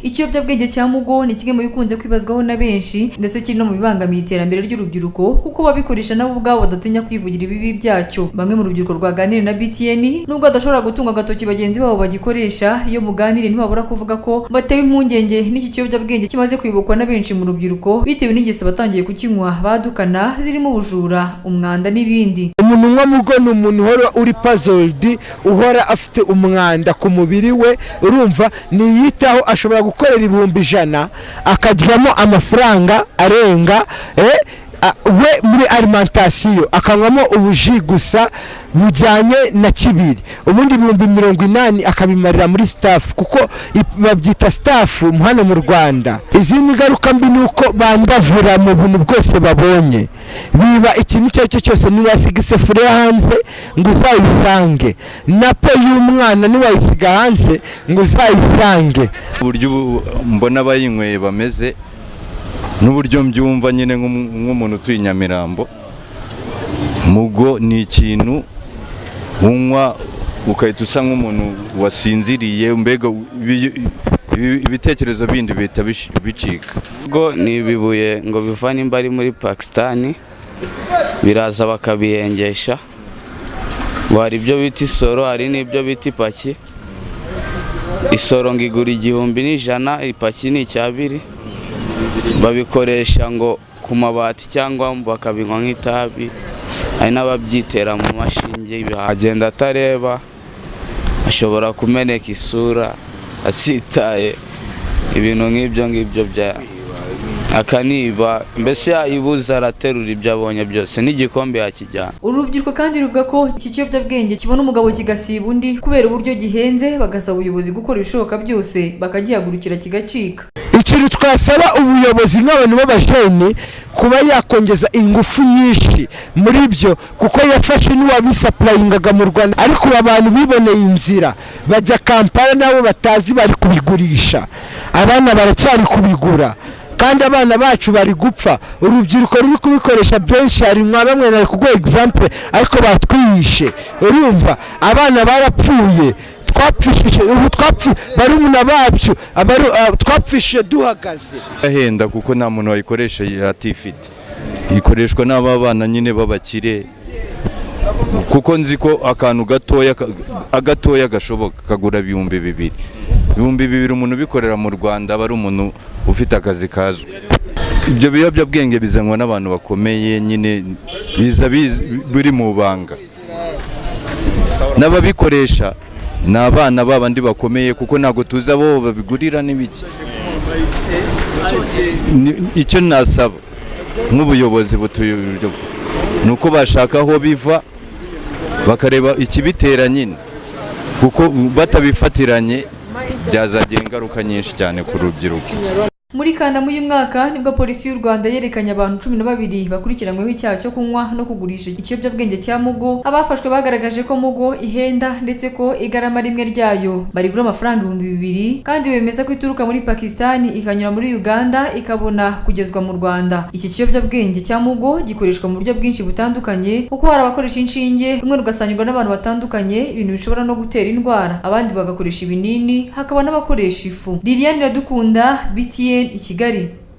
Ikiyobyabwenge cya Mugo ni kimwe mu bikunze kwibazwaho na benshi ndetse kiri no mu bibangamiye iterambere ry'urubyiruko kuko babikoresha nabo ubwabo badatinya kwivugira ibibi byacyo. Bamwe mu rubyiruko rwaganiriye na BTN nubwo adashobora gutunga agatoki bagenzi babo bagikoresha, iyo muganire ntibabura kuvuga ko batewe impungenge n'iki kiyobyabwenge kimaze kwibukwa na benshi mu rubyiruko bitewe n'ingeso batangiye kukinywa badukana zirimo ubujura, umwanda n'ibindi. Umuntu unywa Mugo ni umuntu uhora uri puzzled, uhora afite umwanda ku mubiri we, urumva niyitaho ashobora gukorera 100,000 akaryamo amafaranga arenga we muri alimentation akanywamo ubuji gusa bujyanye na kibiri, ubundi 80,000 akabimarira muri staff kuko babyita staff hano mu Rwanda. Izindi ngaruka mbi nuko bandavura mu buntu bwose babonye, biba ikintu cyo cyose niwasiga isefuriya hanze ngo uzayisange, napo y'umwana niwayisiga hanze ngo uzayisange. Uburyo mbona abayinyweye bameze n'uburyo mbyumva nyine nk'umuntu utuye Nyamirambo, Mugo ni ikintu unywa ukahita usa nk'umuntu wasinziriye, mbega ibitekerezo bindi bihita bicika. Mugo ni ibibuye ngo biva nimba ari muri Pakistan, biraza bakabihengesha, hari ibyo bita isoro, hari n'ibyo bita ipaki. Isoro ngo igura 1,100, ipaki ni 200. Babikoresha ngo ku mabati cyangwa bakabinywa nk'itabi, hari n'ababyitera mu mashinge, agenda atareba, ashobora kumeneka isura asitaye, ibintu nk'ibyo bya akaniba, mbese yayibuza araterura ibyo abonye byose n'igikombe yakijyana. Urubyiruko kandi ruvuga ko iki kiyobyabwenge kibona umugabo kigasiba undi kubera uburyo gihenze, bagasaba ubuyobozi gukora ibishoboka byose bakagihagurukira kigacika. Ikintu twasaba ubuyobozi nk'abantu b'abajene kuba yakongeza ingufu nyinshi muri byo, kuko yafashe n'uwabisapurayingaga mu Rwanda, ariko abantu biboneye inzira bajya Kampala nabo batazi bari kubigurisha, abana baracyari kubigura kandi abana bacu bari gupfa. Urubyiruko ruri kubikoresha benshi, hari bamwe nari kuguha example ariko batwiyishe, urumva abana barapfuye, twapfishije ubu barumuna bacu twapfishije duhagaze. Ahenda kuko nta muntu wayikoresha atifite, ikoreshwa n'aba bana nyine babakire, kuko nzi ko akantu gatoya gashoboka kagura 2,000. 2,000 umuntu ubikorera mu Rwanda aba ari umuntu ufite akazi kazwi. Ibyo biyobyabwenge bizanwa n'abantu bakomeye nyine, biza biri mu banga, n'ababikoresha ni abana babandi bakomeye kuko ntabwo tuzi abo babigurira n'ibiki. Icyo nasaba nk'ubuyobozi butuye nuko bashaka aho biva bakareba ikibitera nyine, kuko batabifatiranye byazagira ingaruka nyinshi cyane ku rubyiruko. Muri Kanama uyu mwaka nibwo polisi y'u Rwanda yerekanye abantu 12 bakurikiranyweho icyaha cyo kunywa no kugurisha ikiyobyabwenge cya Mugo. Abafashwe bagaragaje ko Mugo ihenda ndetse ko igarama rimwe ryayo barigura amafaranga 2,000 kandi bemeza ko ituruka muri Pakistan ikanyura muri Uganda ikabona kugezwa mu Rwanda. Iki kiyobyabwenge cya Mugo gikoreshwa mu buryo bwinshi butandukanye, kuko hari abakoresha inshinge, rumwe rugasangirwa n'abantu batandukanye, ibintu bishobora no gutera indwara, abandi bagakoresha ibinini, hakaba n'abakoresha ifu. Liliane Iradukunda, BTN i Kigali.